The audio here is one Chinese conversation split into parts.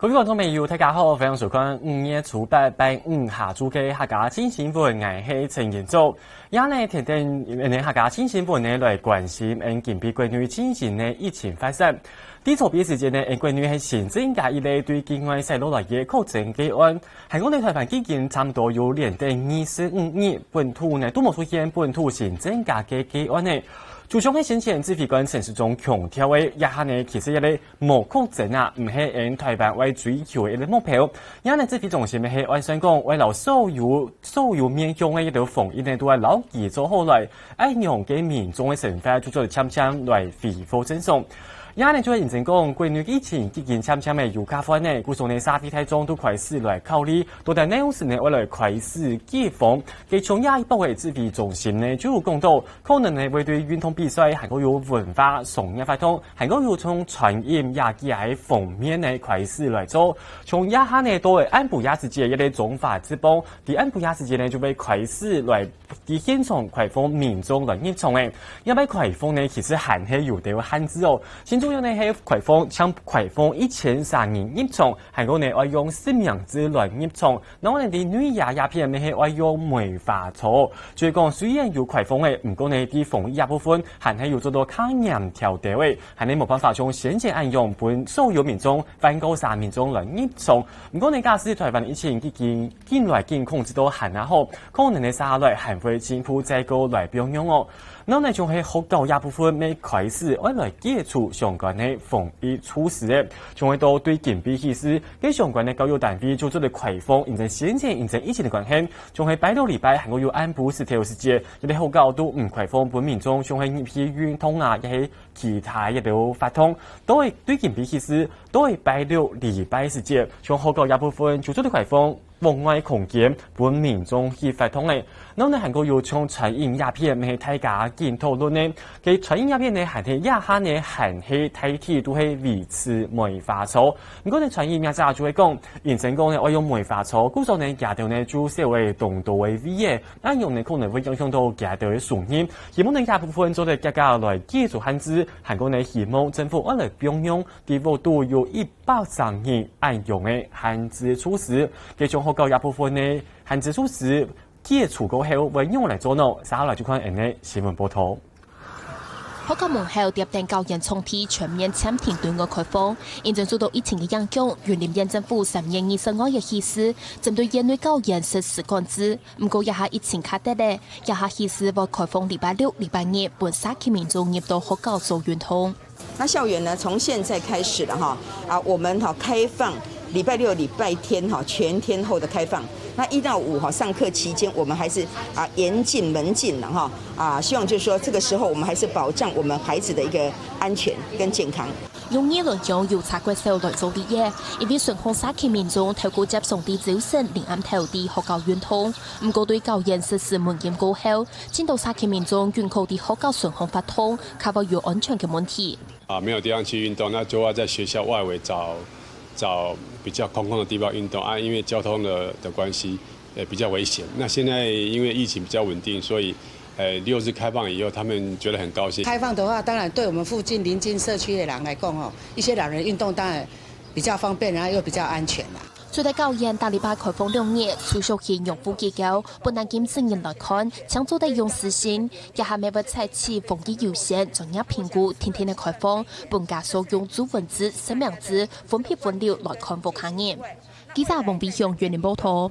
各位观众朋友，大家好，欢迎收看5月初8拜5下晝嘅客家清新聞，我係陳建州。也呢，天天客家清新聞呢來關心近邊國內進行呢疫情發生。啲錯別時間呢，國內係新增加一例對境外細路來嘅確診個案，香港嘅台灣基金差唔多有連續25日本土呢都冇出現本土新增加嘅個案呢。就像喺先前指揮官陳時中強調嘅，一下呢其實一個無確診啊，唔係按台灣為追求一個目標。一下呢指揮中心係外宣講，為了所有面向嘅一條防疫呢，都係牢記做好來，愛讓嘅民眾嘅生活做做참참來恢復正常。一下呢就係認真講，國內疫情已經참참嘅有加寬呢，故所呢沙地台中都開始來考慮，到底內容是呢為來開始解封。嘅從亞一部嘅指揮中心呢，就有講到，可能呢會對運動比賽還有文化商業活動，還有從傳染亞嘅喺方面呢開始來做。從亞下呢到安布亞之間一個中法之邦，啲安布亞之間呢就會開始來啲現場開放民眾來入場嘅，因為開放呢其實還係有啲限制哦。主要呢係開放，像開放1300人入場，還有呢要用實名制來入場。然後呢啲女亞片呢係要用梅花草。所以講雖然有開放嘅，唔過呢啲防疫部分還係要做到較嚴調調嘅，係你冇辦法從先前按用本所有民眾反高3民眾來入場。唔過呢假使台灣疫情已經近來控制到還啊好，可能呢下來還會進一步再高來表揚哦。然後呢，仲係學校一部分未開始，我來解除相關的防疫措施嘅，仲係到對近邊起司，跟相關的教育單位做咗嘅開放，因為先前因為疫情的關係，仲係拜六禮拜還有安保10條時間，有啲學校都唔開放本民眾，仲係入去運動啊，亦係其他一條活動，都係對近邊起司，都係拜六禮拜時間，從學校一部分做咗嘅開放。往外空間本民眾去發通咧，然後呢，韓國要從傳染鴉片咪大家見討論呢，佢傳染鴉片呢還係一下呢還係大體都係維持梅花草。如果你傳染鴉片就會講，認真講呢，我用梅花草，故所呢夾到呢就社會動到嘅危嘅，但用呢可能會影響到夾到嘅順應。希望呢一部分做嚟家家來繼續限制，韓國呢希望政府我來並用地方都有130億按用嘅限制措施，繼續學校一部分呢限制措施解除過後，會用來做呢？稍後就看人嘅新聞報道。學校門口特定教研重提全面簽停對外開放，現正受到疫情嘅影響，雲林縣政府3月22日起始針對園內教研實施管制。唔過一下疫情卡得咧，一下起始會開放禮拜6、禮拜日，本沙區民眾入到學校做運動。那校園呢，從現在開始了哈，我們開放禮拜6、禮拜天全天候的開放。那1到5上課期間，我們還是嚴禁門禁了哈，希望就是說，這個時候我們還是保障我們孩子的一個安全跟健康。用呢輪用要察覺手來做啲嘢，因為順豐沙區民眾透過接送啲早晨連暗頭啲學校運動，唔過對教研實施門禁過後，見到沙區民眾遠靠啲學校順豐發通，確保有安全嘅問題。沒有地方去運動，那就要在學校外圍找比較空曠的地方運動啊，因為交通的關係，比較危險。那現在因為疫情比較穩定，所以6日開放以後，他們覺得很高興。開放的話，當然對我們附近鄰近社區的人來講，一些老人運動當然比較方便，然後又比較安全啦。最大教研大禮拜開放2日，除屬現用戶結構，本南檢證人來看，搶做得用實行，一下每位採取防疫優先，專業評估，天天的開放，本家所用主文字、實名制、分批分流來看護客人。記者黃碧雄園林報道。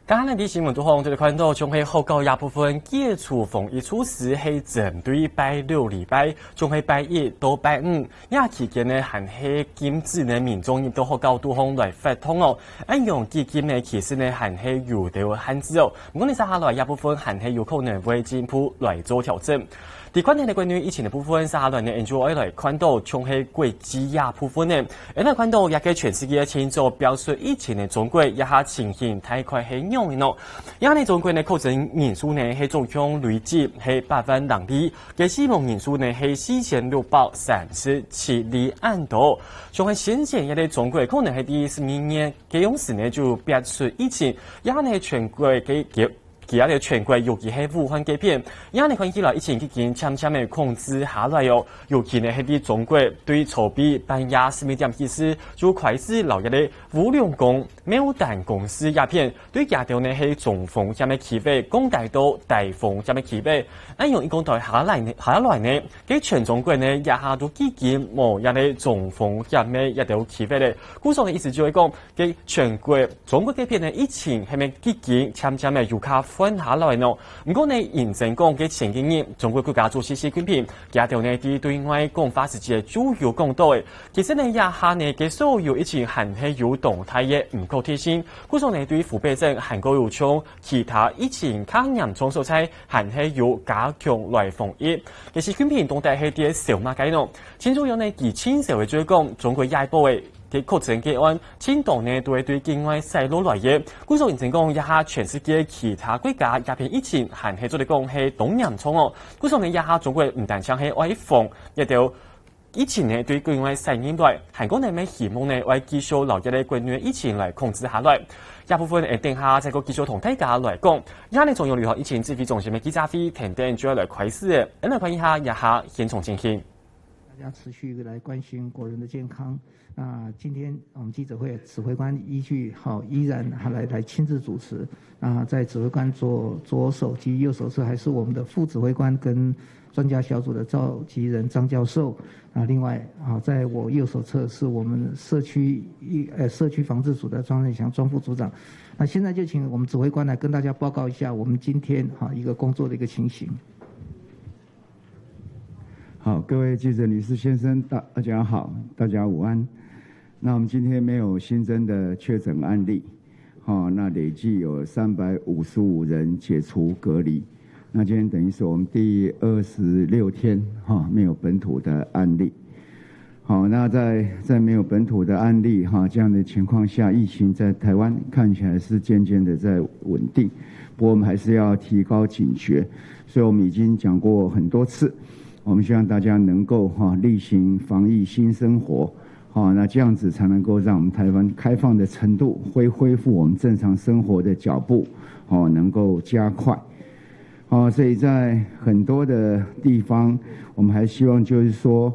剛才啲新聞都講，就是看到，從係學校一部分解除防疫措施係針對拜6禮拜，從係拜1到拜5，也期間呢還係禁止呢民眾入到學校都方來發通哦。按用基金呢，其實呢還係有條限制哦。如果你接下來一部分還係有可能會進一步來做調整。第關鍵嘅關於疫情嘅部分，接下來呢 ，NGO 來看到從係國際亞部分呢，來看到也給全世界清楚表示疫情嘅中國一下情形太快係樣嘅咯。因為中國呢確診人數呢係總共累計係8萬人哩，嘅死亡人數呢係4637例安多。從係先前一啲中國可能係第12年嘅樣時呢就表示疫情，因為呢全國嘅其他的全国尤其係武漢嘅片，因為看起來疫情已經漸漸的控制下來哦。尤其呢係啲中國對籌備半夜12點起時就開始留意的五糧公、牡丹公司鴉片，對亞條呢係中風咁嘅企業，講大到大風咁嘅企業，按用一講台下來呢，喺全中國呢一下都幾件冇一啲中風咁嘅一條企業咧。故所嘅意思就係講，喺全國中國嘅片呢疫情係咪幾件漸漸的有卡分下來呢？唔過呢，認真講嘅前幾年，中國國家主席習近平亞條呢啲對外講法是嘅主要講到嘅，其實呢一下呢嘅所有疫情還係有動態嘅唔夠貼心，故所呢對湖北省韓國有從其他疫情較嚴重所在，還係有加強來防疫。其實習近平動態係啲小馬雞呢，前主要呢以前社會追講中國亞波嘅。嘅確診個案，青島呢都會對境外細路來嘅。故所認真講一下全世界其他國家鴉片疫情，還係做嚟講係東洋衝哦。故所呢一下中國唔單止係外防，亦都疫情呢對境外細人來，韓國呢咪希望呢為繼續留意咧國內疫情來控制下來。一部分誒定下這個繼續同大家來講，而家呢仲有聯合疫情指揮中心嘅記者會等等就要來開始嘅，嚟看一下現場情形。大家持續來關心國人的健康。那今天我們記者會指揮官依然來親自主持。在指揮官左手及右手側還是我們的副指揮官跟專家小組的召集人張教授。另外在我右手側是我們社區防治組的莊瑞祥莊副組長。那現在就請我們指揮官來跟大家報告一下我們今天一個工作的一個情形。好，各位記者女士先生，大家好，大家午安。那我們今天沒有新增的確診案例，那累計有355人解除隔離。那今天等於是我們第26天沒有本土的案例。好，那在沒有本土的案例這樣的情況下，疫情在台灣看起來是漸漸的在穩定，不過我們還是要提高警覺，所以我們已經講過很多次。我們希望大家能夠力行防疫新生活，那這樣子才能夠讓我們台灣開放的程度恢復我們正常生活的腳步，能夠加快。所以在很多的地方，我們還希望就是說，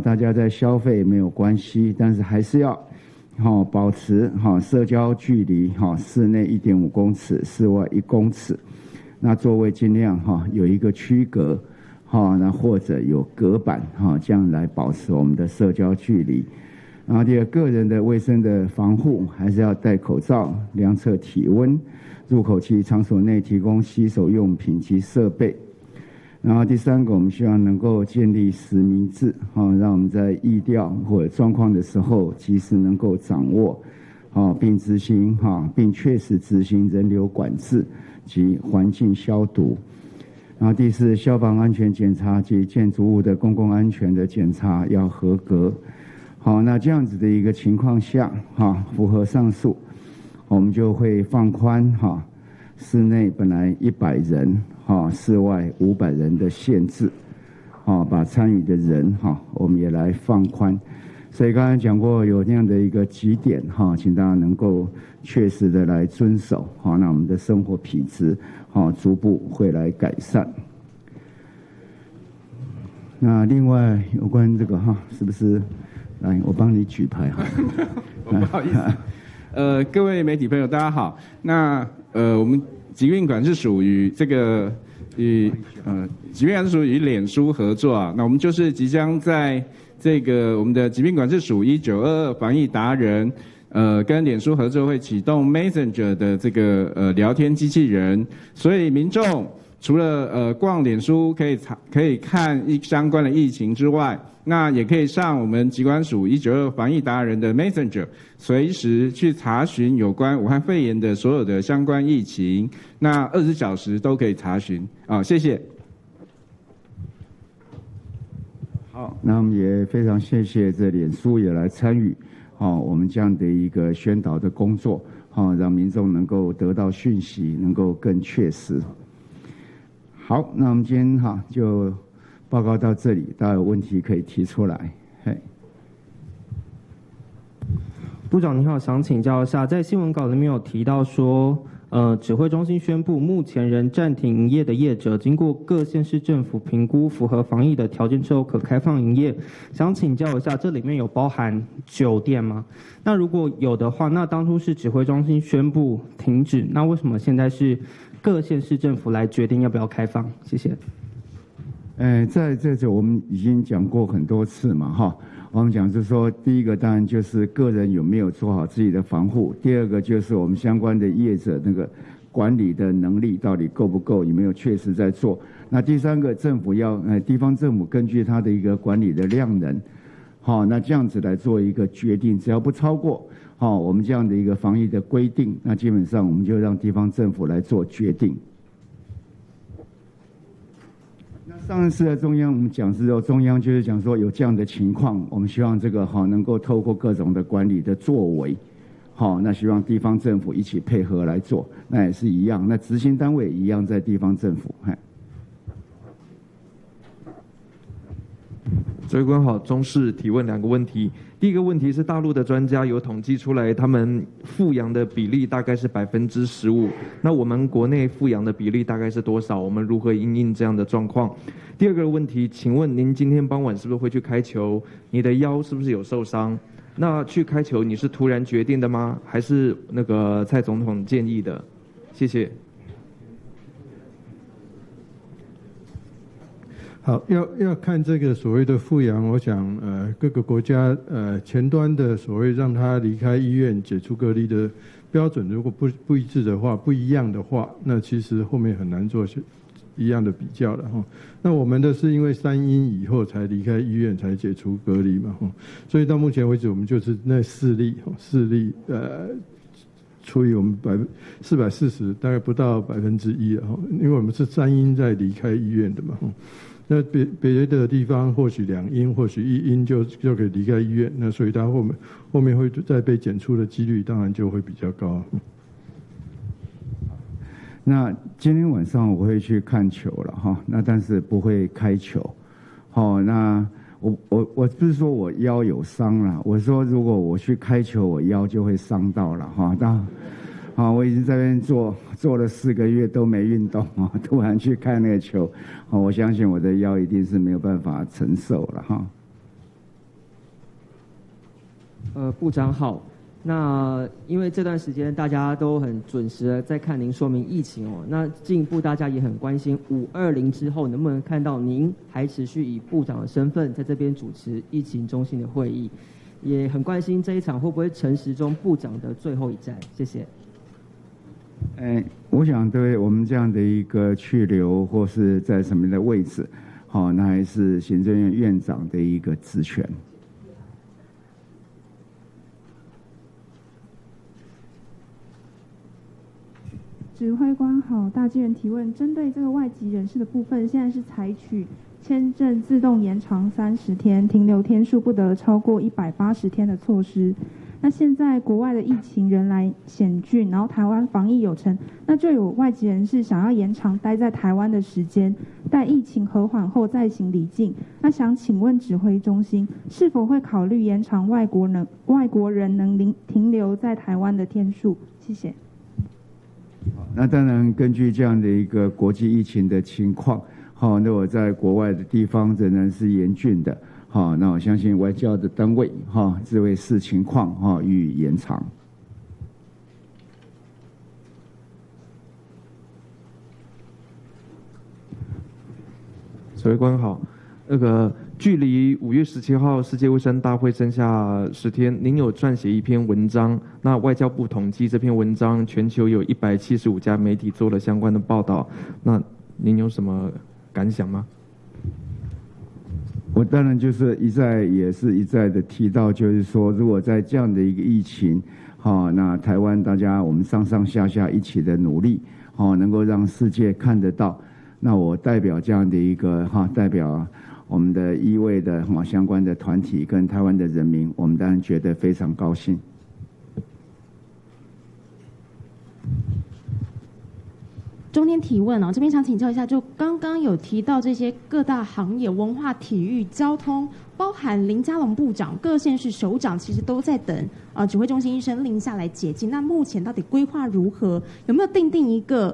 大家在消費沒有關係，但是還是要保持社交距離，室內1.5公尺，室外1公尺，那座位盡量有一個區隔。那或者有隔板，這樣來保持我們的社交距離。然後第二，個人的衛生的防護，還是要戴口罩、量測體溫，入口及場所內提供洗手用品及設備。然後第三個，我們希望能夠建立實名制，讓我們在疫調或者狀況的時候，及時能夠掌握，並執行，並確實執行人流管制及環境消毒。然後第四，消防安全檢查及建築物的公共安全的檢查要合格。好，那這樣子的一個情況下，符合上述，我們就會放寬室內本來100人，室外500人的限制，把參與的人我們也來放寬。所以剛才講過有那樣的一個幾點，請大家能夠確實的來遵守，那我們的生活品質逐步會來改善。那另外有關這個是不是來我幫你舉牌不好意思，各位媒體朋友大家好。那我們疾病管制署與這個疾病管制署與臉書合作啊，那我們就是即將在這個我們的疾病管制署1922防疫達人，跟臉書合作會啟動 Messenger 的這個聊天機器人，所以民眾除了逛臉書可以看相關的疫情之外，那也可以上我們疾管署1922防疫達人的 Messenger， 隨時去查詢有關武漢肺炎的所有的相關疫情，那20小時都可以查詢。謝謝。好，那我們也非常謝謝這臉書也來參與我們這樣的一個宣導的工作，讓民眾能夠得到訊息，能夠更確實。好，那我們今天就報告到這裡，大家有問題可以提出來。部長你好，想請教一下，在新聞稿裡面有提到說，指挥中心宣布，目前仍暂停营业的业者，经过各县市政府评估符合防疫的条件之后，可开放营业。想请教一下，这里面有包含酒店吗？那如果有的话，那当初是指挥中心宣布停止，那为什么现在是各县市政府来决定要不要开放？谢谢。在这我们已经讲过很多次嘛，哈。我们讲是说，第一个当然就是个人有没有做好自己的防护，第二个就是我们相关的业者那个管理的能力到底够不够，有没有确实在做。那第三个，政府要地方政府根据它的一个管理的量能，好，那这样子来做一个决定，只要不超过我们这样的一个防疫的规定，那基本上我们就让地方政府来做决定。上一次在中央我们讲是说，中央就是讲说有这样的情况，我们希望这个能够透过各种的管理的作为，那希望地方政府一起配合来做，那也是一样，那执行单位一样在地方政府。指挥官好，中视提问2个问题。第一个问题是大陆的专家有统计出来，他们富阳的比例大概是15%，那我们国内富阳的比例大概是多少？我们如何因应这样的状况？第二个问题，请问您今天傍晚是不是会去开球？你的腰是不是有受伤？那去开球你是突然决定的吗？还是那个蔡总统建议的？谢谢。好，要看这个所谓的复阳，我想各个国家前端的所谓让他离开医院解除隔离的标准，如果不一致的话，不一样的话，那其实后面很难做一样的比较了哈。那我们的是因为3阴以后才离开医院才解除隔离嘛哈，所以到目前为止我们就是那4例除以我们440，大概不到1%了哈，因为我们是3阴在离开医院的嘛哈。那别的地方或许2阴，或许1阴就可以离开医院，那所以他后面会再被检出的几率当然就会比较高。那今天晚上我会去看球了哈，那但是不会开球。那我不是说我腰有伤了，我说如果我去开球，我腰就会伤到了哈。我已经在那边做了4个月都没运动突然去看那个球，我相信我的腰一定是没有办法承受了哈。部长好，那因为这段时间大家都很准时的在看您说明疫情那进一步大家也很关心520之后能不能看到您还持续以部长的身份在这边主持疫情中心的会议，也很关心这一场会不会陈时中部长的最后一战，谢谢。我想对我们这样的一个去留或是在什么的位置，那还是行政院院长的一个职权。指挥官好，大纪元提问，针对这个外籍人士的部分，现在是采取签证自动延长30天，停留天数不得超过180天的措施。那现在国外的疫情仍然险峻，然后台湾防疫有成，那就有外籍人士想要延长待在台湾的时间，待疫情和缓后再行离境。那想请问指挥中心是否会考虑延长外国人能停留在台湾的天数？谢谢。那当然，根据这样的一个国际疫情的情况，那我在国外的地方仍然是严峻的。那我相信外交的单位自会视情况予以延长。指挥官好，距离5月17号世界卫生大会剩下10天，您有撰写一篇文章，那外交部统计这篇文章，全球有175家媒体做了相关的报道，那您有什么感想吗？我当然就是一再的提到，就是说，如果在这样的一个疫情，那台湾大家我们上上下下一起的努力，能够让世界看得到，那我代表这样的一个代表我们的医卫的相关的团体跟台湾的人民，我们当然觉得非常高兴。中天提问哦，这边想请教一下，就刚刚有提到这些各大行业、文化、体育、交通，包含林佳龙部长、各县市首长，其实都在等指挥中心一声令下来解禁。那目前到底规划如何？有没有定一个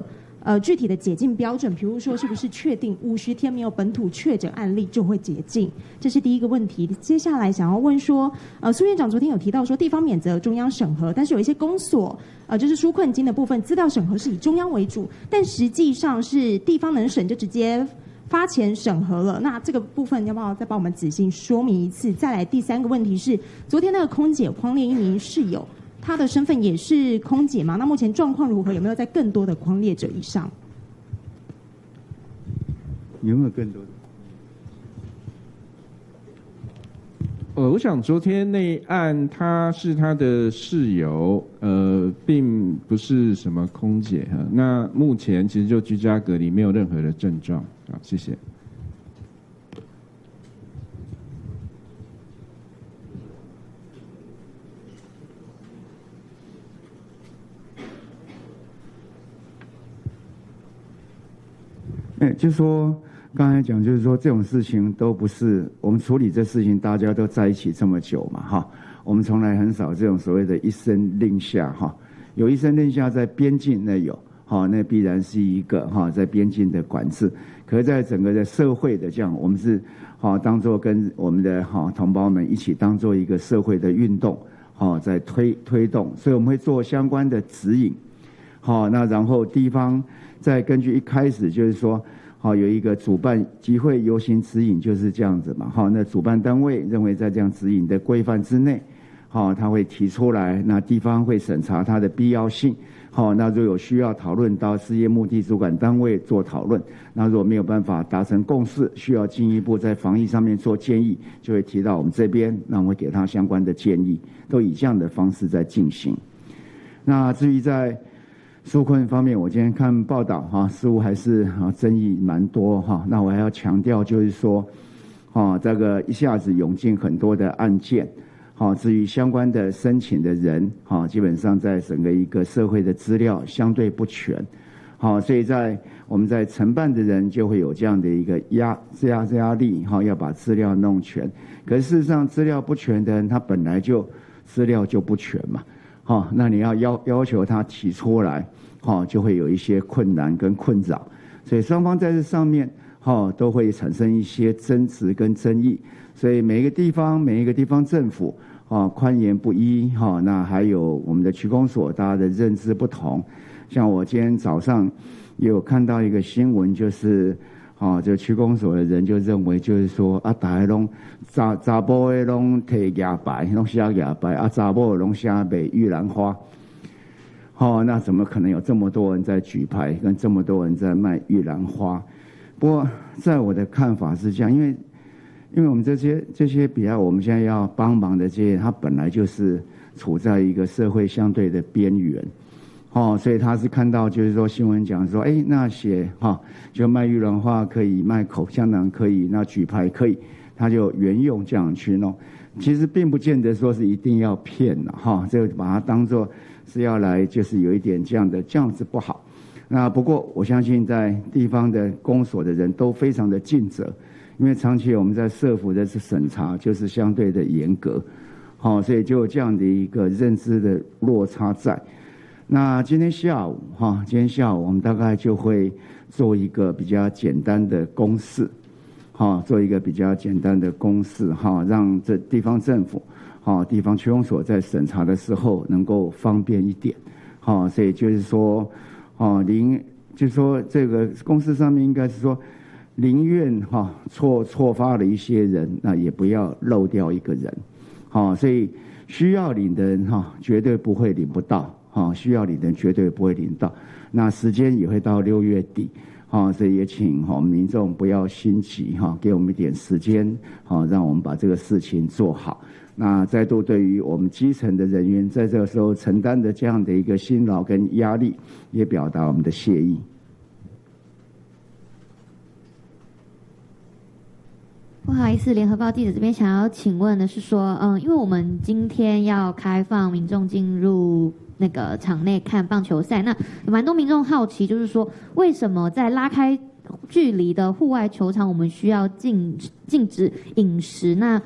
具体的解禁标准？比如说，是不是确定50天没有本土确诊案例就会解禁？这是第一个问题。接下来想要问说，苏院长昨天有提到说，地方免责中央审核，但是有一些公所就是纾困金的部分，资料审核是以中央为主，但实际上是地方能审就直接发钱审核了。那这个部分要不要再帮我们仔细说明一次？再来第三个问题是，昨天那个空姐匡列一名室友，她的身份也是空姐嘛？那目前状况如何？有没有在更多的匡列者以上？有没有更多的？我想昨天那一案他是他的室友，并不是什么空姐哈。那目前其实就居家隔离，没有任何的症状。好，谢谢。就是说刚才讲，就是说这种事情都不是我们处理这事情，大家都在一起这么久嘛，哈，我们从来很少这种所谓的一声令下，哈，有一声令下在边境那有，哈，那必然是一个哈在边境的管制，可是在整个的社会的这样，我们是哈当作跟我们的哈同胞们一起当做一个社会的运动，哈在推动，所以我们会做相关的指引，好，那然后地方再根据一开始就是说。好，有一个主办集会游行指引就是这样子嘛。好，那主办单位认为在这样指引的规范之内，好，他会提出来，那地方会审查它的必要性。好，那如果有需要讨论到事业目的主管单位做讨论，那如果没有办法达成共识，需要进一步在防疫上面做建议，就会提到我们这边，那我们会给他相关的建议，都以这样的方式在进行。那至于在纾困方面，我今天看报道哈，似乎还是争议蛮多哈。那我还要强调，就是说，这个一下子涌进很多的案件，至于相关的申请的人，基本上在整个一个社会的资料相对不全，所以在我们在承办的人就会有这样的一个压力，要把资料弄全。可是事实上，资料不全的人，他本来就资料就不全嘛。那你要求他提出来，就会有一些困难跟困扰，所以双方在这上面，都会产生一些争执跟争议。所以每一个地方政府，宽严不一，那还有我们的区公所，大家的认知不同。像我今天早上也有看到一个新闻，就是这区公所的人就认为，就是说大家拢查甫的拢摕牙白，拢写牙白，查某的拢写卖玉兰花。那怎么可能有这么多人在举牌，跟这么多人在卖玉兰花？不过在我的看法是这样，因为我们这些比较我们现在要帮忙的这些，他本来就是处在一个社会相对的边缘。所以他是看到就是说新闻讲说，那写就卖玉兰花可以，卖口香糖可以，那举牌可以，他就沿用这样去弄。其实并不见得说是一定要骗了这个把它当作是要来就是有一点这样子不好。那不过我相信在地方的公所的人都非常的尽责，因为长期我们在社福的审查就是相对的严格，所以就有这样的一个认知的落差在。那今天下午我们大概就会做一个比较简单的公示，让这地方政府，地方区公所在审查的时候能够方便一点，所以就是说，就是说这个公示上面应该是说，宁愿错发了一些人，那也不要漏掉一个人，所以需要领的人绝对不会领不到。需要领的人绝对不会领到，那时间也会到6月底，所以也请民众不要心急，给我们一点时间，让我们把这个事情做好。那再度对于我们基层的人员在这个时候承担的这样的一个辛劳跟压力，也表达我们的谢意。不好意思，联合报记者这边想要请问的是说，因为我们今天要开放民众进入那个场内看棒球赛。那有蛮多民众好奇，就是说为什么在拉开距离的户外球场，我们需要禁止饮食？那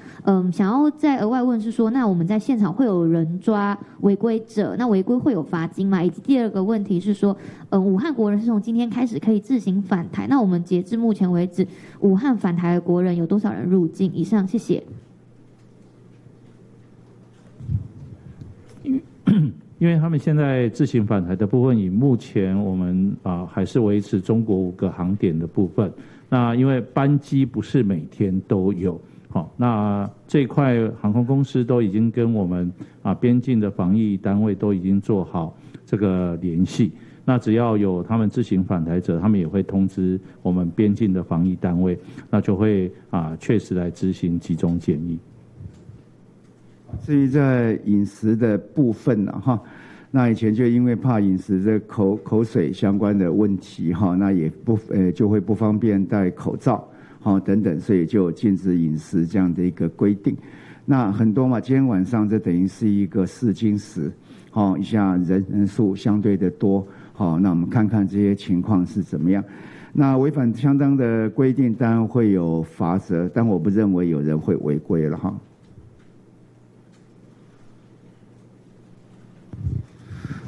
想要再额外问是说，那我们在现场会有人抓违规者，那违规会有罚金吗？以及第二个问题是说，武汉国人是从今天开始可以自行返台，那我们截至目前为止，武汉返台的国人有多少人入境？以上，谢谢。因为他们现在自行返台的部分，以目前我们还是维持中国5个航点的部分。那因为班机不是每天都有，好，那这一块航空公司都已经跟我们边境的防疫单位都已经做好这个联系。那只要有他们自行返台者，他们也会通知我们边境的防疫单位，那就会确实来执行集中检疫。至于在饮食的部分那以前就因为怕饮食这口水相关的问题那也就会不方便戴口罩等等，所以就禁止饮食这样的一个规定。那很多嘛，今天晚上这等于是一个试金石一下人数相对的多那我们看看这些情况是怎么样。那违反相当的规定当然会有罚则，但我不认为有人会违规了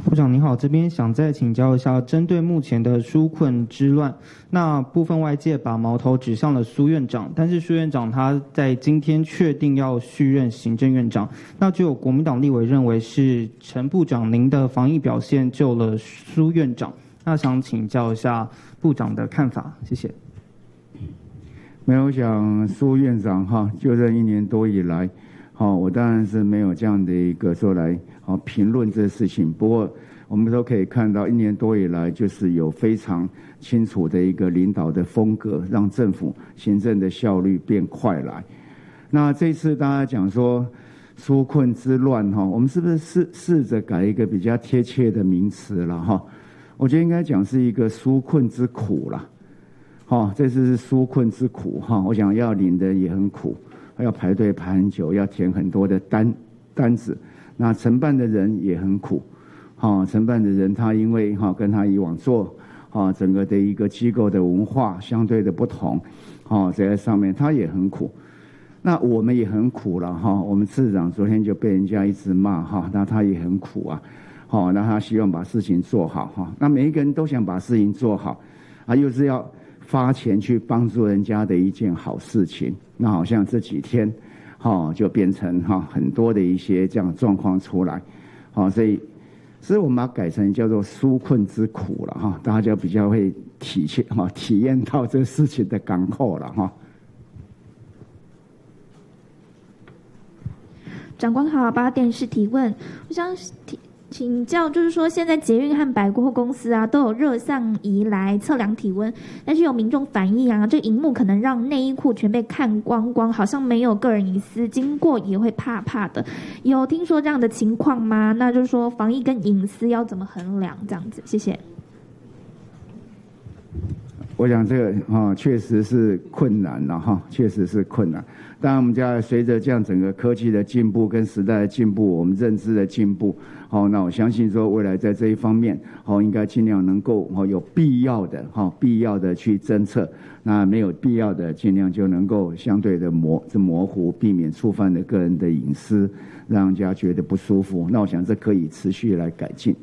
部长您好，这边想再请教一下，针对目前的纾困之乱，那部分外界把矛头指向了苏院长，但是苏院长他在今天确定要续任行政院长，那就有国民党立委认为是陈部长您的防疫表现救了苏院长，那想请教一下部长的看法，谢谢。没有，我想苏院长就任1年多以来，我当然是没有这样的一个说来评论这事情。不过我们都可以看到，1年多以来就是有非常清楚的一个领导的风格，让政府行政的效率变快来。那这次大家讲说纾困之乱我们是不是试着改一个比较贴切的名词了我觉得应该讲是一个纾困之苦啦。这次是纾困之苦我想要领的也很苦，要排队排很久，要填很多的单子，那承办的人也很苦承办的人他因为跟他以往做整个的一个机构的文化相对的不同在上面他也很苦，那我们也很苦了我们市长昨天就被人家一直骂那他也很苦那他希望把事情做好那每一个人都想把事情做好又是要发钱去帮助人家的一件好事情，那好像这几天就变成很多的一些这样状况出来所以我们把它改成叫做纾困之苦了大家就比较会体验到这事情的感受了长官好，8电视提问，我想请教，就是说现在捷运和百货公司都有热像仪来测量体温，但是有民众反映这荧幕可能让内衣裤全被看光光，好像没有个人隐私，经过也会怕怕的。有听说这样的情况吗？那就是说防疫跟隐私要怎么衡量？这样子，谢谢。我想这个确实是困难了确实是困难。当然我们家随着这样整个科技的进步跟时代的进步，我们认知的进步那我相信说未来在这一方面应该尽量能够有必要的去侦测，那没有必要的尽量就能够相对的模糊，避免触犯了个人的隐私，让人家觉得不舒服。那我想这可以持续来改进。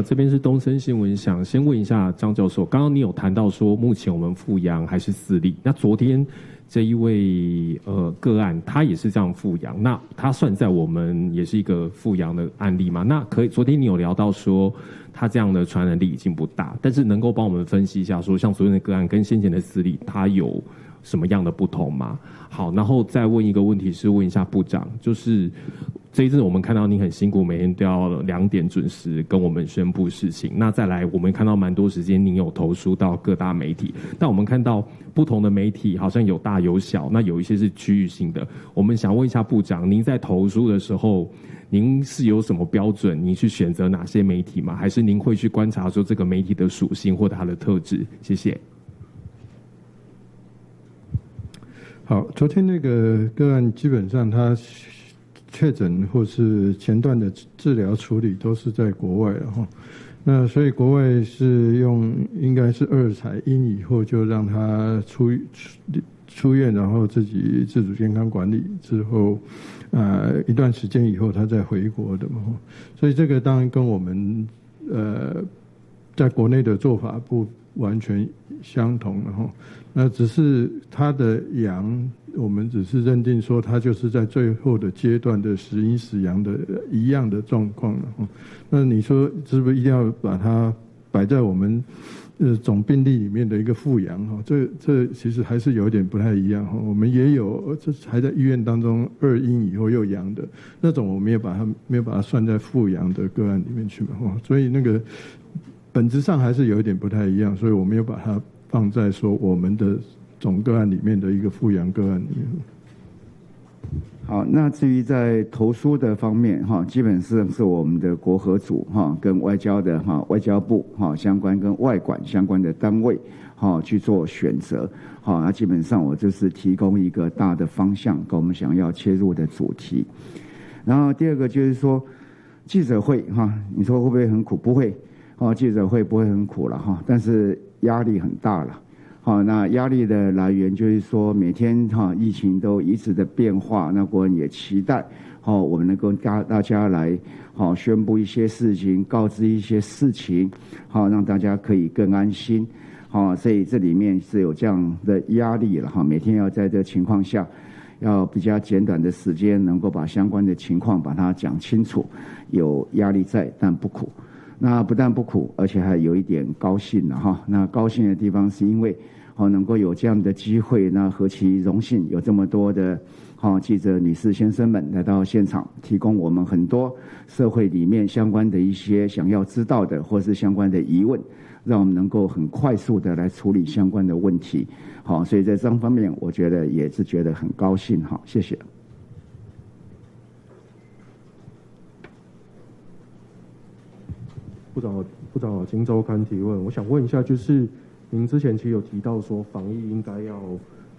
这边是东森新闻，想先问一下张教授，刚刚你有谈到说目前我们复阳还是4例，那昨天这一位个案他也是这样复阳，那他算在我们也是一个复阳的案例吗？那可以，昨天你有聊到说他这样的传染力已经不大，但是能够帮我们分析一下说像昨天的个案跟先前的4例他有什么样的不同吗？好，然后再问一个问题是问一下部长，就是这一次我们看到你很辛苦，每天都要2点准时跟我们宣布事情。那再来，我们看到蛮多时间您有投书到各大媒体，但我们看到不同的媒体好像有大有小，那有一些是区域性的。我们想问一下部长，您在投书的时候，您是有什么标准？您去选择哪些媒体吗？还是您会去观察说这个媒体的属性或者它的特质？谢谢。好，昨天那个个案基本上他确诊或是前段的治疗处理都是在国外了哈。那所以国外是应该是2采阴以后就让他出院，然后自己自主健康管理之后，一段时间以后他再回国的嘛。所以这个当然跟我们在国内的做法不完全相同了哈。那只是他的阳，我们只是认定说他就是在最后的阶段的死阴死阳的一样的状况了哈。那你说是不是一定要把它摆在我们总病例里面的一个复阳哈？这其实还是有点不太一样哈。我们也有这还在医院当中2阴以后又阳的那种，我没有把它算在复阳的个案里面去嘛哈。所以那个本质上还是有一点不太一样，所以我没有把它放在说我们的总个案里面的一个复阳个案里面。好，那至于在投书的方面哈，基本上是我们的国合组哈跟外交的哈外交部哈相关跟外管相关的单位哈去做选择。好，那基本上我就是提供一个大的方向跟我们想要切入的主题。然后第二个就是说记者会哈，你说会不会很苦？不会。记者会不会很苦了哈，但是压力很大了。好，那压力的来源就是说每天疫情都一直的变化，那国人也期待我们能够大家来宣布一些事情，告知一些事情，让大家可以更安心。所以这里面是有这样的压力了哈，每天要在这情况下要比较简短的时间能够把相关的情况把它讲清楚，有压力在，但不苦。那不但不苦，而且还有一点高兴了哈。那高兴的地方是因为能够有这样的机会，那何其荣幸，有这么多的记者女士先生们来到现场，提供我们很多社会里面相关的一些想要知道的或是相关的疑问，让我们能够很快速的来处理相关的问题。好，所以在这方面我觉得也是觉得很高兴。好，谢谢。部长好，今周刊提问，我想问一下，就是您之前其实有提到说防疫应该要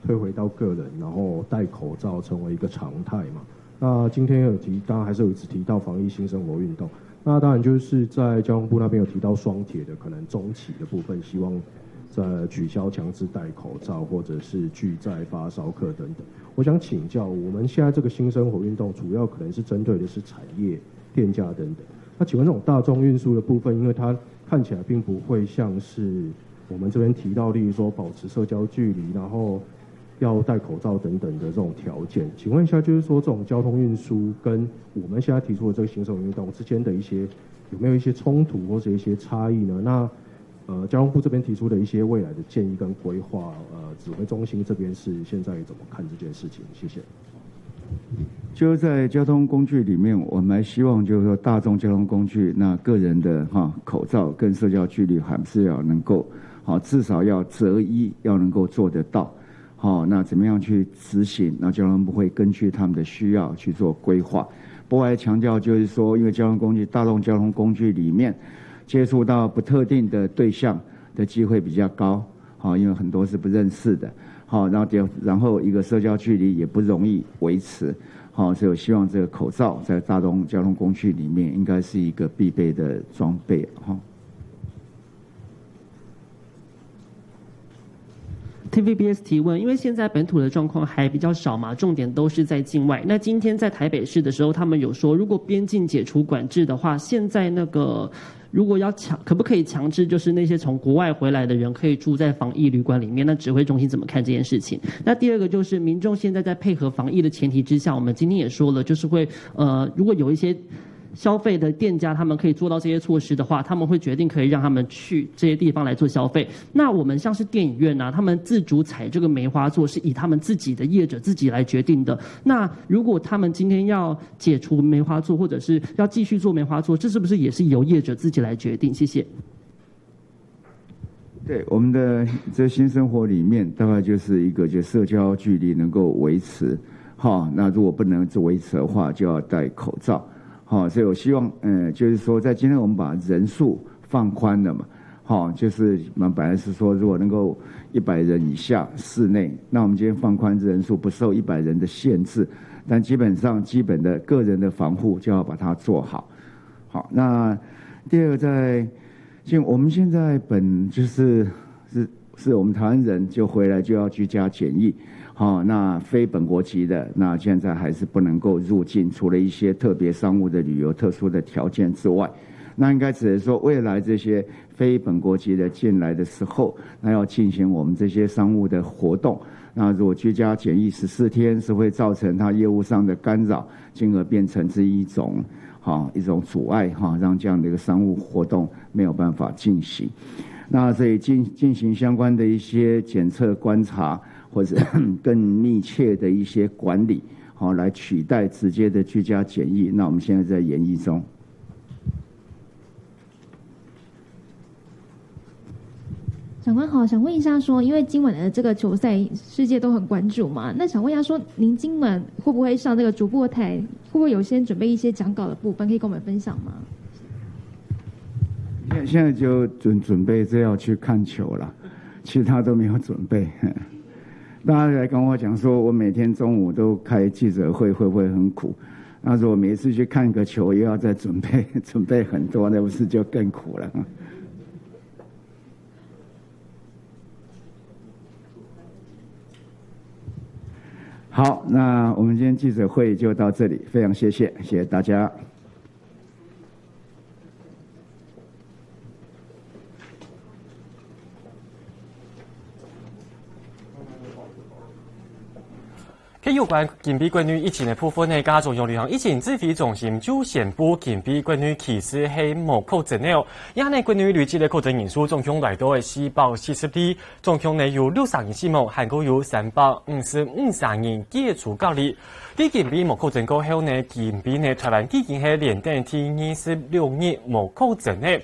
退回到个人，然后戴口罩成为一个常态嘛？那今天有当然还是有一直提到防疫新生活运动。那当然就是在交通部那边有提到双铁的可能中期的部分，希望在取消强制戴口罩或者是拒载发烧课等等。我想请教，我们现在这个新生活运动主要可能是针对的是产业、店家等等。那请问这种大众运输的部分，因为它看起来并不会像是我们这边提到，例如说保持社交距离，然后要戴口罩等等的这种条件。请问一下，就是说这种交通运输跟我们现在提出的这个新生活运动之间的一些有没有一些冲突或者一些差异呢？那交通部这边提出的一些未来的建议跟规划，指挥中心这边是现在怎么看这件事情？谢谢。就在交通工具里面，我们还希望就是说大众交通工具，那个人的口罩跟社交距离还是要能够至少要择一，要能够做得到。那怎么样去执行？那交通部会根据他们的需要去做规划。不过还强调就是说，因为交通工具大众交通工具里面接触到不特定的对象的机会比较高，因为很多是不认识的。然后一个社交距离也不容易维持，所以我希望这个口罩在大众交通工具里面应该是一个必备的装备。TVBS 提问，因为现在本土的状况还比较少嘛，重点都是在境外。那今天在台北市的时候，他们有说，如果边境解除管制的话，现在那个如果要可不可以强制，就是那些从国外回来的人可以住在防疫旅馆里面？那指挥中心怎么看这件事情？那第二个就是民众现在在配合防疫的前提之下，我们今天也说了，就是会如果有一些消费的店家他们可以做到这些措施的话，他们会决定可以让他们去这些地方来做消费。那我们像是电影院啊，他们自主采这个梅花座是以他们自己的业者自己来决定的。那如果他们今天要解除梅花座，或者是要继续做梅花座，这是不是也是由业者自己来决定？谢谢。对，我们的这新生活里面大概就是一个就社交距离能够维持，那如果不能维持的话，就要戴口罩。所以我希望，就是说，在今天我们把人数放宽了嘛，就是我们本来是说，如果能够100人以下室内，那我们今天放宽人数不受100人的限制，但基本上基本的个人的防护就要把它做好。好，那第二个我们现在是我们台湾人就回来就要居家检疫，那非本国籍的那现在还是不能够入境，除了一些特别商务的旅游特殊的条件之外。那应该只是说，未来这些非本国籍的进来的时候，那要进行我们这些商务的活动。那如果居家检疫14天，是会造成他业务上的干扰，进而变成是一种阻碍，让这样的一个商务活动没有办法进行。那所以进行相关的一些检测、观察，或者更密切的一些管理，来取代直接的居家检疫。那我们现在在研议中。长官好，想问一下说，因为今晚的这个球赛，世界都很关注嘛，那想问一下说，您今晚会不会上这个主播台？会不会有先准备一些讲稿的部分，可以跟我们分享吗？现在就准备这要去看球了，其他都没有准备。大家来跟我讲说，我每天中午都开记者会，会不会很苦？那如果每次去看个球，又要再准备很多，那不是就更苦了？好，那我们今天记者会就到这里，非常谢谢大家。有关金币关于疫情的部分呢，加中央旅行疫情指挥中心就宣布金币关于其实系无确诊了，也呢关于累计的确诊人数总共来到442，总共呢有63人死亡，韩国有355人解除隔离。啲金币无确诊过后呢，金币呢台湾已经系连登第26日无确诊的。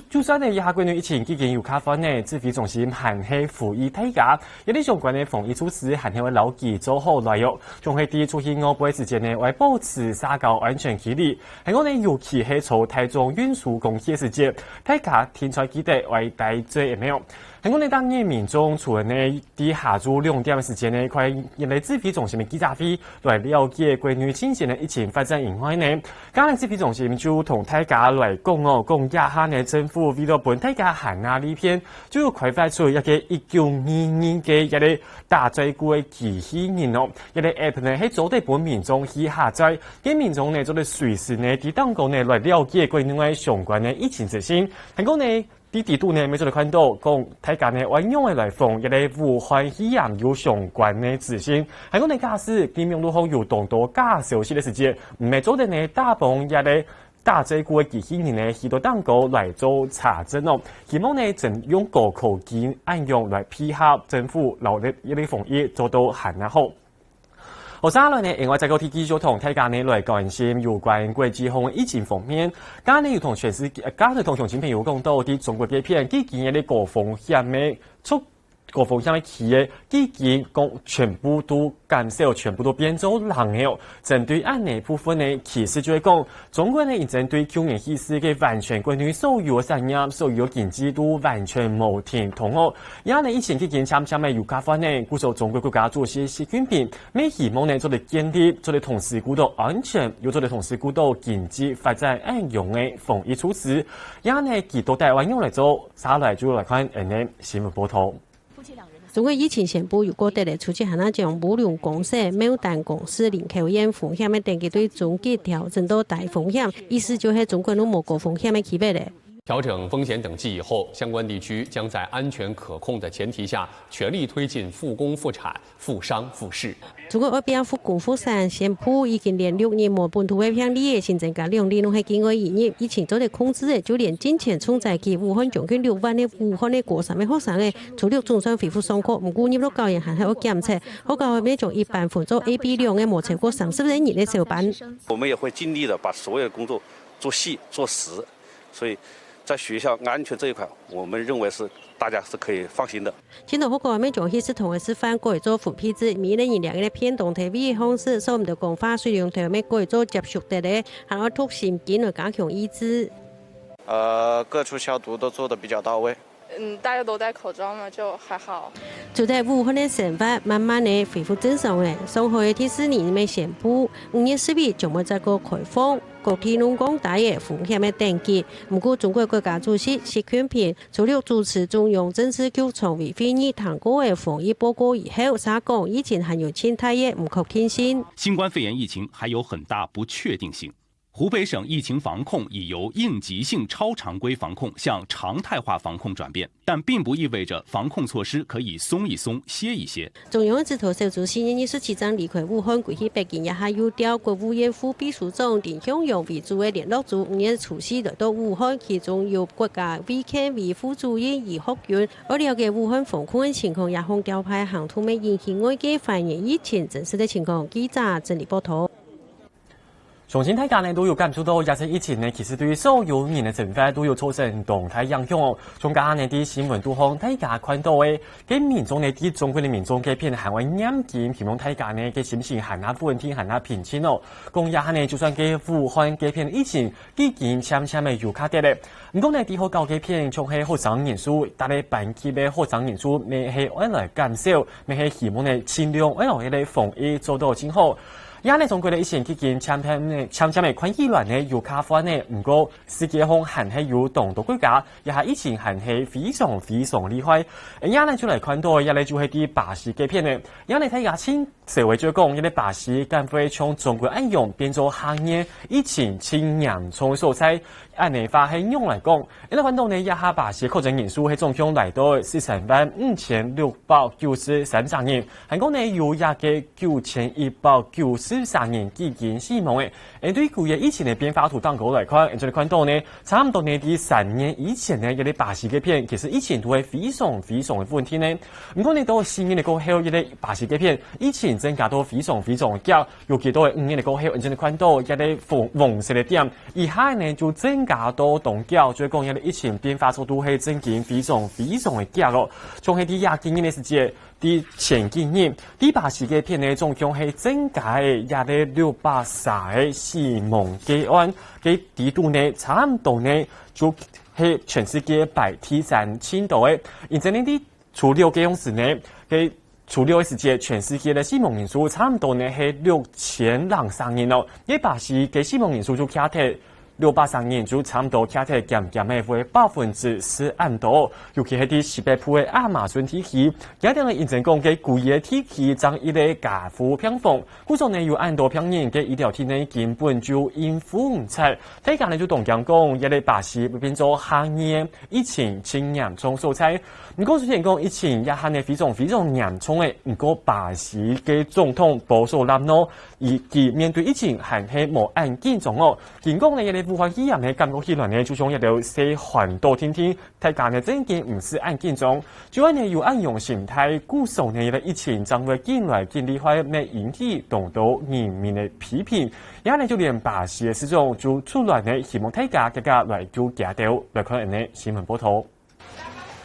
就算呢，以下关于疫情已经有卡翻呢，指挥中心还是呼吁大家，有啲相关的防疫措施还是会牢记做好来哟。仲系啲出现我辈之间呢，为保持社交安全距离。系我呢，尤其系从台中运输公司时节，大家天才记得为大最没有。系我呢，当年民众除了呢啲下晝2點的時間呢，快引嚟指揮中心的記者會來了解關於前線的疫情發展情況呢。今日指揮中心就同大家來講一下呢，政府為了幫大家行下呢篇，就要開發出一個1922嘅一個大災股嘅機器人咯。一個 app 呢係做得幫民眾去下載，給民眾呢做得隨時呢啲當局呢來了解關於相關的疫情資訊。係講呢。啲地圖呢，每做嚟看到，講大家呢，運用嚟防一啲武漢肺炎有相關嘅資訊。係講你假使點樣都好有當到假消息嘅時節，唔係做啲呢大幫一啲大災股嘅機器人呢，去到當局嚟做查證咯。希望呢，正用高科技應用嚟配合政府留力一啲防疫做到行得好。我三來呢，另外再個提繼續同大家呢來關心有關國際紅疫情方面，今日呢要同全世界，今日同全朋友講到啲中國嘅片，基建嘅啲高風險嘅高風險嘅企業，基建講全部都減少，全部都變做藍了。針對安呢部分呢，其實就係講中國呢，已經對去年起時嘅完全關於所有產業、所有經濟都完全冇停通哦。而呢以前基建參嘅有卡翻呢，鼓勵中國國家做些習近平，咩希望呢做嚟建立，做嚟同時顧到安全，又做嚟同時顧到經濟發展應用嘅防疫措施。而呢幾到台灣用嚟做，下來就來看呢新聞報道。中國疫情宣布，如果得嚟出現那種無良公司、牡丹公司零考驗風險嘅登記對總結調整到大風險，意思就係中國都冇高風險嘅企業咧。調整風險等級以後，相關地區將在安全可控的前提下，全力推進復工復產、復商復市。中國嗰邊復工復產宣布已經連6日冇本土嘅病例，新增加2例都係境外移入，疫情做得控制嘅，就連之前重災區武漢將近6萬嘅武漢嘅國產嘅學生嘅，除了總算恢復上課，唔過入到教研還係要檢測，學校入面仲一般分做 A、B2嘅冇超過30人嘅小班。我們也會盡力的把所有的工作做細做實，所以在學校安全這一塊，我們認為是大家是可以放心的。前頭學校入面仲係是同嘅示範改做副批字，每年2嘅偏動體位方式，所以唔就講法，雖然頭咩改做接觸的咧，還要促進來加強醫治。各处消毒都做得比较到位。大家都戴口罩嘛，就还好。就在武汉的生活慢慢的恢复正常了，上海的第4年的宣布，5月10日将会再个开放。各地农工大嘅风险嘅等级，不过中国国家主席习近平除了主持中央政治局常委会议通过嘅防疫报告以后，他讲疫情还有潜在嘅不确定性。新冠肺炎疫情还有很大不确定性。湖北省疫情防控已由应急性超常规防控向常态化防控转变，但并不意味着防控措施可以松一松、歇一歇。中央指导小组4月27日离开武汉归去北京，也还有调国务院副秘书长丁香阳为主的联络组5月除夕来到武汉，其中由国家卫健委副主任余学军。而了解武汉防控的情况，也向调派航土美引起外界反映疫情真实的情况。记者整理报道。相信大家呢都有感受到，疫情疫情呢其实对所有人的生活都有造成动态影响哦。从家呢啲新闻都向大家看到嘅，给民众呢啲中国的民众嘅片行为严谨，希望大家呢嘅心情行下稳定，行下平静哦。讲一下呢，就算给武汉嘅片疫情已经渐渐的有卡跌咧，唔过呢啲好高嘅片，像係學生人數，但係班級嘅學生人數未係按來減少，未係希望呢盡量按來嘅防疫做到真好。也呢，中國的疫情已經漸漸的看起來呢有卡翻呢，唔過世界上還係有眾多國家，也係疫情還係非常非常厲害。也呢就來看到，也呢就係啲巴西嘅片呢，也呢睇下清社會就講，一啲巴西敢會從中國應用變做行業疫情清嚴重所在。按呢發係用來講，一看到呢一下巴西確診人數係總共來到135693人，韓國呢有也嘅9193人已經死亡嘅。對舊嘅疫情嘅變化圖當稿來看，就看到呢，差唔多呢啲3年以前呢，一啲巴西嘅片，其實疫情都係非常非常嘅問題呢。唔過呢到4年嚟過後，一啲巴西嘅片疫情增加到非常非常嘅，尤其到5年嚟過後，就看到一啲黃色嘅點，以下呢就增加到動腳，就講一啲疫情變化速度係增加非常非常嘅急咯。從係啲廿幾年嘅時節，啲前幾年，啲巴西嘅片呢總共係增加嘅也係630嘅死亡個案，嘅地度呢差唔多呢就係全世界排第3前度嘅。而且呢啲除了幾樣時呢，嘅除了時節，全世界嘅死亡人數差唔多呢係6003人咯。而巴西嘅死亡人數就卡喺630人，就差唔多卡喺減嘅為4%多。尤其係啲西北部嘅亞馬遜地區，一定係認真講嘅古野地區將一啲家戶平房，故況呢有很多平人嘅醫療體呢根本就應付唔出。大家呢就同樣講，一啲巴西會變做行業疫情清嚴重所在。唔過雖然講疫情也係呢非常非常嚴重嘅，唔過巴西嘅總統保守南諾而面對疫情還係無按緊張哦。見講呢一啲武漢肺炎呢感覺起來呢，就像一條細環島天天，大家呢真嘅唔是按緊張，主要呢要按用心態，固守呢一個疫情將會進來更厲害，呢引起眾多人民嘅批評。而家呢就連巴西嘅市長就出來呢，希望大家來做檢討，來看人哋新聞報道。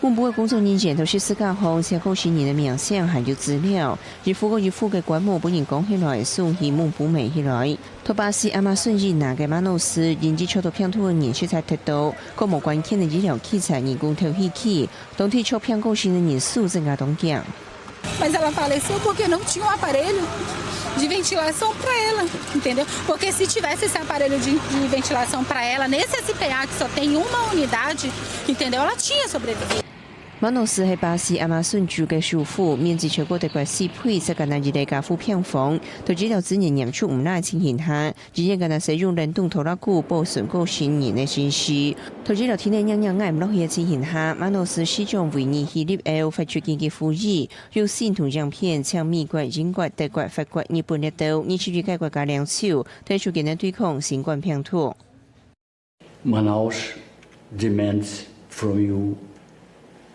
文部嘅工作人員都是世界行社會新年的名聲還有資料，而副嘅官務本人講起來，數希望補美起來。托巴西亞馬遜日那嘅馬諾斯，人之超度片圖嘅人士才睇到，個無關鍵嘅醫療器材人工頭起起，當天超片過身嘅人數增加動降。Mas ela faleceu porque não tinha um aparelho de ventilação para ela, entendeu? Porque se tivesse esse aparelho de ventilação para ela, nesse SPA que só tem uma unidade, entendeu? Ela tinha sobrevivido. 馬諾斯係巴西亞馬遜州嘅首府，面積超過大概4倍，在加拿大嘅家戶平房，對治療資源嚴出唔難情形下，只係加拿大用冷凍拖拉庫保存過新年嘅信息。對治療體內營養捱唔落去嘅情形下，馬諾斯市長維尼希利爾發出緊急呼籲，用線圖樣片向美國、英國、德國、法國、日本列島以及該國家兩手推出簡單對抗新冠病毒。Manaus demands from you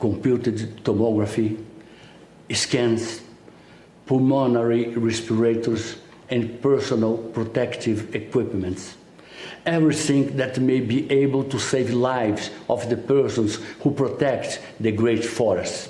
computed tomography, scans, pulmonary respirators, and personal protective equipments. Everything that may be able to save lives of the persons who protect the great forest.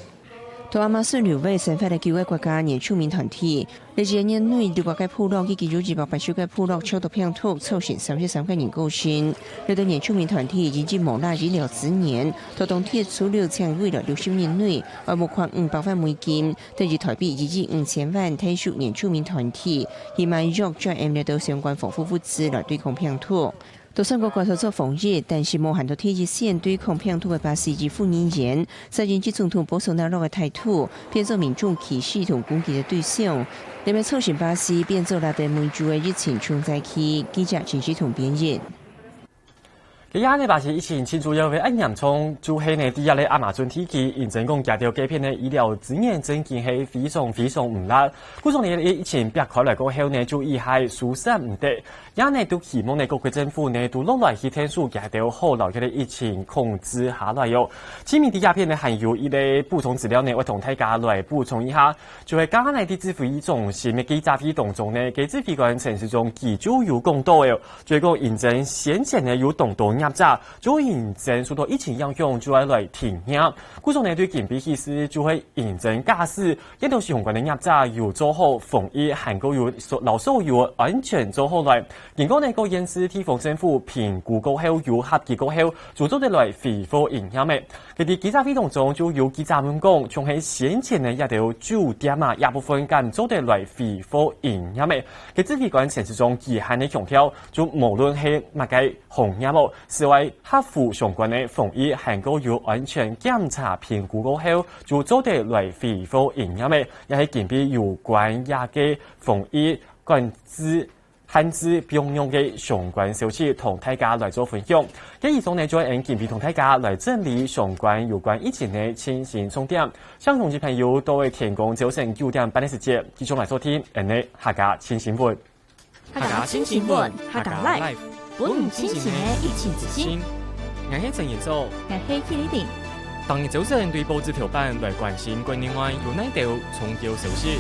到亚马逊纽约成发的9个国家原住民团体，历届年内对外界部落以及280个部落超度拼图，凑成33个人构成。这对原住民团体已经谋纳医疗资源，活动提出了将未来60年内外募款500万美金，等于台币25000万，推出原住民团体，以买入将 M 到相关防护物资来对抗拼图。都算过关头做防疫，但是无限到体育线对抗拼图的巴西及负人员，在经济总统保守纳罗的态度，变做民众歧视同攻击的对象。另外，促成巴西变做拉丁美洲的疫情重灾区，记者陈世同编译。今日巴西疫情庆祝要为1年从就系呢，第一咧亚马逊体系，认真讲夹掉几片的医疗资源真件系非常唔拉。古种呢疫情避开来过后呢，就医系疏失唔得，也呢都希望呢各国政府呢都落来去天数夹掉好来嘅疫情控制下来哟。前面啲鸦片呢含有一类补充资料呢，我同大家来补充一下，就系刚刚呢啲指挥中心嘅记者会当中呢，嘅指挥官陈时中记就有讲到嘅，就系讲认真先前呢有动到压榨，就认真受到疫情影响，就系来停压。古种呢对警备意识就会认真驾驶，一到是相关的压榨有做好防疫，韩国有老手有安全做好来。如果呢个验尸地方政府评估过后有合格过后，就做得来恢复营业嘅。佢哋记者会当中就有记者们讲，从喺先前呢一条酒店啊，大部分咁做得来恢复营业嘅。佢指挥官陈时中期限嘅强调，就无论係乜嘅行业务，是为合乎相关嘅防疫，韩国有安全检查评估过后，就做得来恢复营业嘅。也係建立有关也嘅防疫管制。限制并用嘅相关消息同大家来做分享。咁以上呢，再按建议同大家来整理相关有关疫情嘅前线重点。相同嘅朋友都会提供早晨9点半嘅时间，集中来收听。呢客家新新闻，客家新新闻，客家 live， 本唔清醒嘅疫情之心。我係陳延祖，我係許立定。當日早晨對報紙頭版來關心國內外有哪條重要消息。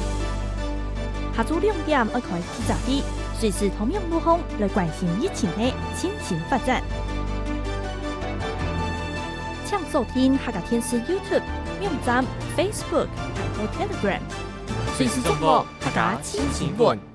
下晝2點要開記者會，隨時同樣路況來關心疫情嘅前線發展。請收聽客家電視 YouTube、網站、Facebook 和 Telegram，隨時掌握客家新新聞。